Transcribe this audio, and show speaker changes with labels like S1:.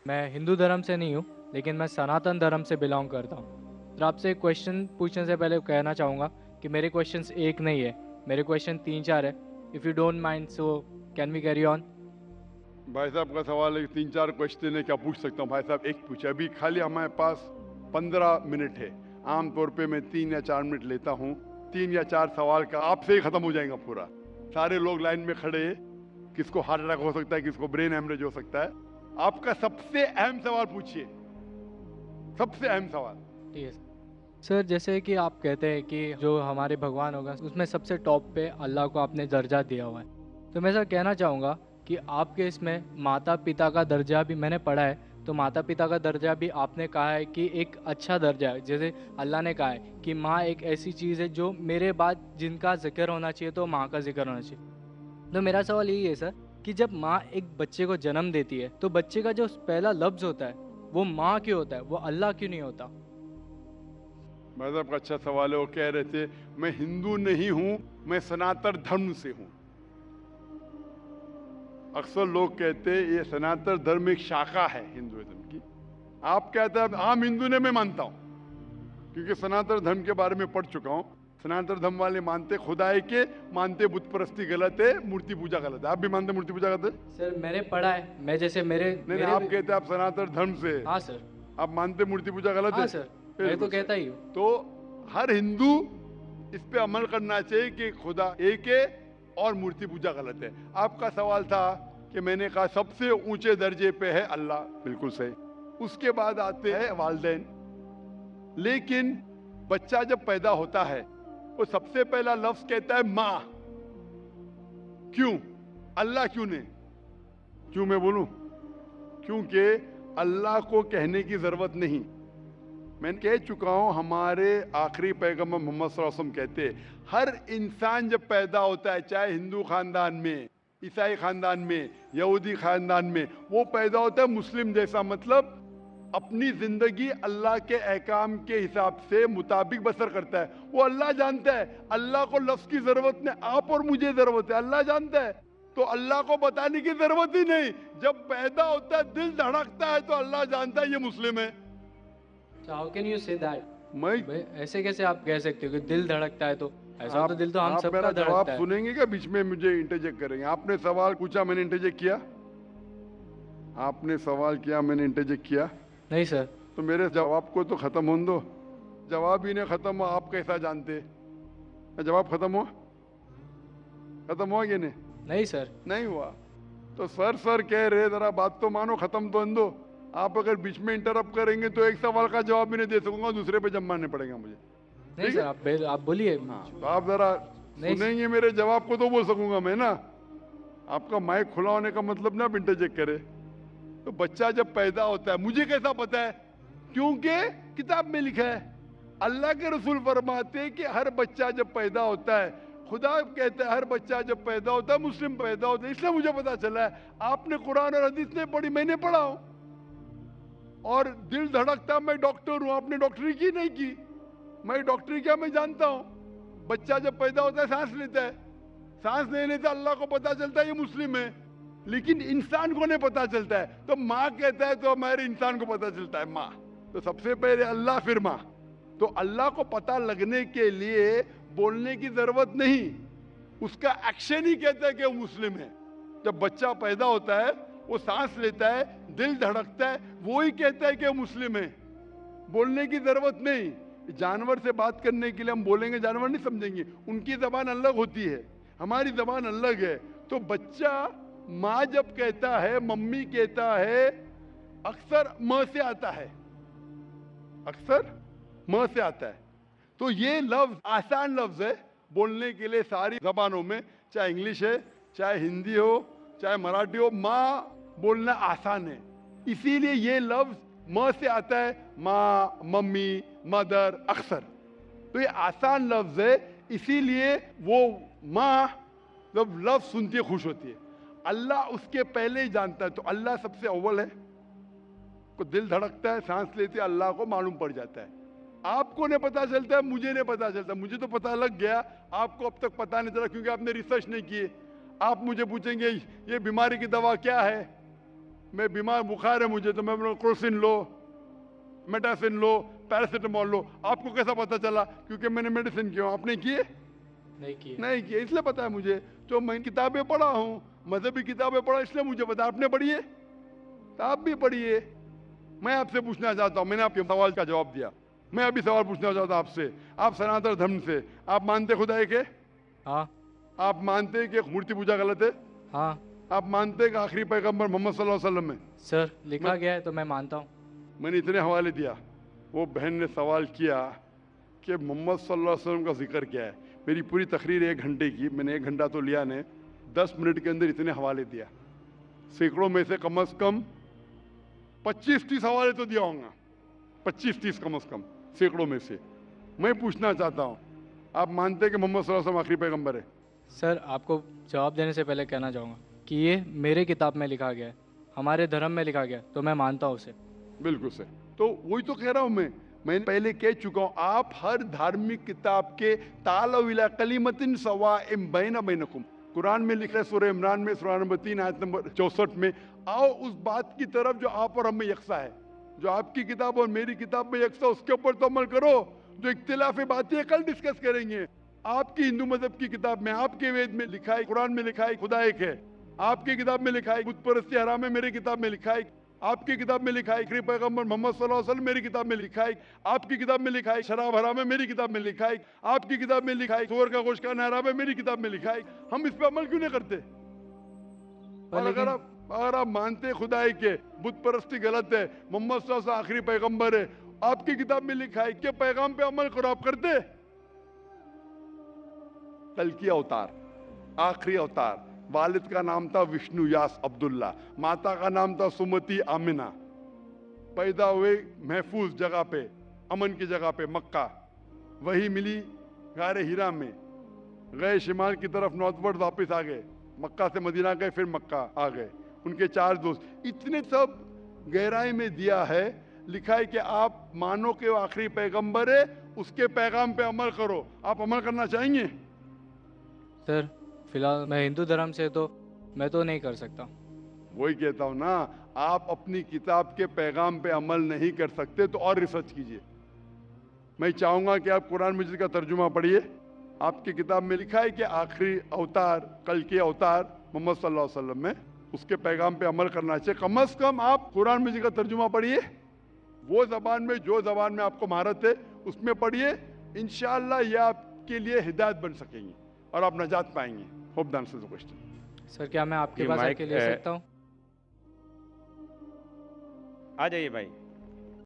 S1: मैं हिंदू धर्म से नहीं हूँ, लेकिन मैं सनातन धर्म से बिलोंग करता हूँ। तो आपसे एक क्वेश्चन पूछने से पहले कहना चाहूँगा कि मेरे क्वेश्चंस एक नहीं है, मेरे क्वेश्चन 3-4 है। If you don't mind so can we carry on?
S2: भाई साहब का सवाल है, 3-4 क्वेश्चन है, क्या पूछ सकता हूँ? भाई साहब एक पूछे, अभी खाली हमारे पास 15 मिनट है। आमतौर पे मैं 3 या 4 मिनट लेता हूँ। 3 या 4 सवाल का आपसे ही खत्म हो जाएगा पूरा। सारे लोग लाइन में खड़े हैं, किसको हार्ट अटैक हो सकता है, किसको ब्रेन हेमरेज हो सकता है। आपका सबसे अहम सवाल पूछिए, सबसे अहम सवाल।
S1: ठीक है सर। जैसे कि आप कहते हैं कि जो हमारे भगवान होगा उसमें सबसे टॉप पे अल्लाह को आपने दर्जा दिया हुआ है, तो मैं सर कहना चाहूँगा कि आपके इसमें माता पिता का दर्जा भी मैंने पढ़ा है, तो माता पिता का दर्जा भी आपने कहा है कि एक अच्छा दर्जा है। जैसे अल्लाह ने कहा है कि माँ एक ऐसी चीज़ है जो मेरे बाद जिनका जिक्र होना चाहिए तो माँ का जिक्र होना चाहिए। तो मेरा सवाल यही है सर कि जब माँ एक बच्चे को जन्म देती है तो बच्चे का जो पहला लफ्ज़ होता है वो माँ क्यों होता है, वो अल्लाह क्यों नहीं होता?
S2: भाई साहब का अच्छा सवाल है। वो कह रहे थे मैं हिंदू नहीं हूं, मैं सनातन धर्म से हूं। अक्सर लोग कहते हैं ये सनातन धर्म एक शाखा है हिंदुइज्म की। आप कहते हैं आम हिंदू ने, मैं मानता हूं, क्योंकि सनातन धर्म के बारे में पढ़ चुका हूं। सनातन धर्म वाले मानते खुदा है के, मानते बुत परस्ती गलत है, मूर्ति पूजा गलत है। आप भी मानते मूर्ति पूजा गलत है?
S1: सर मैंने पढ़ा है, मैं जैसे मेरे
S2: नहीं नहीं,
S1: मेरे
S2: आप कहते हैं आप सनातन धर्म से हैं।
S1: हाँ सर।
S2: आप मानते मूर्ति पूजा गलत
S1: हाँ
S2: है?
S1: सर, मैं तो
S2: बिल्कुल
S1: कहता
S2: सही।
S1: ही हूँ।
S2: तो हर हिंदू इस पे अमल करना चाहिए कि खुदा एक है और मूर्ति पूजा गलत है। आपका सवाल था कि मैंने कहा सबसे ऊंचे दर्जे पे है अल्लाह, बिल्कुल सही। उसके बाद आते हैं वालिदैन। लेकिन बच्चा जब पैदा होता है वो सबसे पहला लफ्ज कहता है माँ। क्यों? अल्लाह क्यों नहीं? क्यों मैं बोलूं? क्योंकि अल्लाह को कहने की जरूरत नहीं। मैं कह चुका हूं, हमारे आखिरी पैगंबर मोहम्मद सल्लल्लाहु अलैहि वसल्लम कहते हैं हर इंसान जब पैदा होता है, चाहे हिंदू खानदान में, ईसाई खानदान में, यहूदी खानदान में, वो पैदा होता है मुस्लिम जैसा। मतलब अपनी जिंदगी अल्लाह के अहकाम के हिसाब से मुताबिक बसर करता है। वो अल्लाह जानता है, अल्लाह को लफ्ज की जरूरत नहीं, आप और मुझे जरूरत है, अल्लाह जानता है। तो अल्लाह को बताने की जरूरत ही नहीं। जब पैदा होता है, दिल धड़कता है, तो अल्लाह जानता है ये मुस्लिम है।
S1: How can you say that?
S2: मैं
S1: भाई ऐसे कैसे आप कह सकते हो कि दिल धड़कता है? तो ऐसा तो दिल तो हम
S2: आप मेरा
S1: सबका
S2: जवाब
S1: धड़कता है।
S2: सुनेंगे क्या? बीच में मुझे इंटरजेक्ट करेंगे? आपने सवाल पूछा, मैंने इंटरजेक्ट किया? आपने सवाल किया, मैंने इंटरजेक्ट किया?
S1: नहीं सर।
S2: तो मेरे जवाब को तो खत्म होने दो। जवाब ही नहीं खत्म हुआ, आप कैसा जानते? जवाब खत्म हुआ? खत्म हुआ कि नहीं?
S1: नहीं सर।
S2: नहीं हुआ। तो सर कह रहे, जरा बात तो मानो, खत्म तो होने दो। आप अगर बीच में इंटरप्ट करेंगे तो एक सवाल का जवाब भी नहीं दे सकूंगा, दूसरे पे जब मानने पड़ेगा मुझे।
S1: नहीं
S2: ठीक
S1: सर,
S2: है?
S1: आप बोलिए।
S2: हाँ, तो आप जरा
S1: नहीं
S2: सुनेंगे मेरे जवाब को तो बोल सकूंगा मैं ना। आपका माइक खुला होने का मतलब ना आप इंटरजेक्ट करे। तो बच्चा जब पैदा होता है, मुझे कैसा पता है? क्योंकि किताब में लिखा है। अल्लाह के रसूल फरमाते हैं कि हर बच्चा जब पैदा होता है, खुदा कहता है हर बच्चा जब पैदा होता है मुस्लिम पैदा होता है। इसलिए मुझे पता चला है। आपने कुरान और हदीस नहीं पढ़ी, मैंने पढ़ा हूं। और दिल धड़कता, मैं डॉक्टर हूं, आपने डॉक्टरी की नहीं की। मैं डॉक्टरी क्या, मैं जानता हूं। बच्चा जब पैदा होता है सांस लेता है, सांस लेने से अल्लाह को पता चलता है ये मुस्लिम है। लेकिन इंसान को नहीं पता चलता है। तो माँ कहता है तो हमारे इंसान को पता चलता है माँ। तो सबसे पहले अल्लाह, फिर माँ। तो अल्लाह को पता लगने के लिए बोलने की जरूरत नहीं, उसका एक्शन ही कहता है कि वो मुस्लिम है। जब बच्चा पैदा होता है, वो सांस लेता है, दिल धड़कता है, वो ही कहता है कि वो मुस्लिम है। बोलने की जरूरत नहीं। जानवर से बात करने के लिए हम बोलेंगे, जानवर नहीं समझेंगे, उनकी जबान अलग होती है, हमारी जबान अलग है। तो बच्चा माँ जब कहता है, मम्मी कहता है, अक्सर म से आता है, अक्सर म से आता है। तो ये लफ्ज आसान लफ्ज है बोलने के लिए सारी जबानों में, चाहे इंग्लिश है, चाहे हिंदी हो, चाहे मराठी हो, माँ बोलना आसान है। इसीलिए ये लफ्ज म से आता है, माँ, मम्मी, मदर, अक्सर। तो ये आसान लफ्ज है, इसीलिए वो माँ जब लफ्ज सुनती है खुश होती है। अल्लाह उसके पहले ही जानता है। तो अल्लाह सबसे अव्वल है। को दिल धड़कता है, सांस लेते, अल्लाह को मालूम पड़ जाता है। आपको नहीं पता चलता है, मुझे नहीं पता चलता। मुझे तो पता लग गया, आपको अब तक पता नहीं चला क्योंकि आपने रिसर्च नहीं किए। आप मुझे पूछेंगे ये बीमारी की दवा क्या है, मैं बीमार, बुखार है मुझे, तो मैं बोलूँ क्रोसिन लो, मेटासिन लो, पैरासिटामोल लो। आपको कैसा पता चला? क्योंकि मैंने मेडिसिन किया। आपने किए?
S1: नहीं किए।
S2: नहीं किए, इसलिए पता है मुझे। तो मैं किताबें पढ़ा हूँ, मजहबी किताबें पढ़ा, इसलिए मुझे पता। आपने पढ़ी है तो आप भी पढ़िए। मैं आपसे पूछना चाहता हूँ, मैंने आपके सवाल का जवाब दिया, मैं अभी सवाल पूछना चाहता हूँ आपसे। आप सनातन धर्म से, आप मानते खुदा एक है?
S1: हाँ।
S2: आप मानते हैं कि मूर्ति पूजा गलत है?
S1: हाँ
S2: आप मानते हैं कि आखिरी पैगंबर मोहम्मद सल्लल्लाहु अलैहि वसल्लम है?
S1: सर, लिखा गया है तो मैं मानता हूँ।
S2: मैंने इतने हवाले दिया। वो बहन ने सवाल किया कि मोहम्मद सल्लल्लाहु अलैहि वसल्लम का जिक्र क्या है। मेरी पूरी तकरीर 1 घंटे की, मैंने 1 घंटा तो लिया ने, 10 मिनट के अंदर इतने हवाले दिया। सैकड़ों में से कम 25-30 हवाले तो दिया होगा, 25-30 कम से कम, सैकड़ों में से। मैं पूछना चाहता हूँ, आप मानते हैं कि मोहम्मद सल्लल्लाहु अलैहि वसल्लम आखिरी पैगंबर है?
S1: सर, आपको जवाब देने से पहले कहना चाहूँगा कि ये मेरे किताब में लिखा गया है, हमारे धर्म में लिखा गया है, तो मैं मानता हूँ उसे।
S2: बिल्कुल सही। तो वही तो कह रहा हूं मैं पहले कह चुका हूं, आप हर धार्मिक किताब के तालव इला कलिमतिन सवाइम बैना बैनकुम, कुरान में लिखा है सूरह इमरान में सूरह नंबर 3 आयत नंबर 64 में, आओ उस बात की तरफ जो आप और हम में यकसा है। जो आपकी किताब और मेरी किताब में यकसा, उसके ऊपर तो अमल करो। जो इख्तिलाफी बातें हैं, कल डिस्कस करेंगे। आपकी हिंदू मजहब की किताब में, आपके वेद में लिखा है, कुरान में लिखा है खुदा एक है। आपकी किताब में लिखा है बुत परस्ती हराम है, मेरी किताब में लिखा है। आपकी किताब में लिखा है आखिरी पैगंबर मोहम्मद सल्लल्लाहु अलैहि वसल्लम, मेरी किताब में लिखा है। आपकी किताब में लिखा है शराब हराम है, मेरी किताब में लिखा है। आपकी किताब में लिखा है सुअर का गोश्त खाना हराम है, मेरी किताब में लिखा है। हम इस पे अमल क्यों नहीं करते? और अगर आप मानते हैं खुदा एक है, बुत परस्ती गलत है, मोहम्मद सल्लल्लाहु अलैहि वसल्लम आखिरी पैगंबर है, आपकी किताब में लिखा है कि पैगाम पे अमल करो, आप करते? कल की अवतार, आखिरी अवतार, वालिद का नाम था विष्णु यास अब्दुल्ला, माता का नाम था सुमति आमिना। पैदा हुए महफूज जगह पे, अमन की जगह पे, मक्का। वही मिली गारे हीरा में, गए शिमाल की तरफ नॉर्थवर्ड, वापस आ गए, मक्का से मदीना गए, फिर मक्का आ गए। उनके 4 दोस्त। इतने सब गहराई में दिया है, लिखा है कि आप मानो कि वो आखिरी पैगंबर है, उसके पैगाम पे अमल करो। आप अमल करना चाहेंगे?
S1: सर, फिलहाल मैं हिंदू धर्म से, तो मैं तो नहीं कर सकता।
S2: वही कहता हूं ना, आप अपनी किताब के पैगाम पे अमल नहीं कर सकते तो और रिसर्च कीजिए। मैं चाहूंगा कि आप कुरान मजीद का तर्जुमा पढ़िए। आपकी किताब में लिखा है कि आखिरी अवतार, कल के अवतार मोहम्मद सल्लल्लाहु अलैहि वसल्लम में, उसके पैगाम पे अमल करना चाहिए। कम से कम आप कुरान मजीद का तर्जुमा पढ़िए, वो जबान में, जो जबान में आपको महारत है उसमें पढ़िए। इंशाअल्लाह ये आपके लिए हिदायत बन सकेंगी और आप नजात पाएंगे। Hope the answer the question.
S1: Sir, क्या मैं आपके
S3: ये
S1: पास
S3: माइक,
S1: आके ले सकता हूँ?
S3: आ जाइए भाई।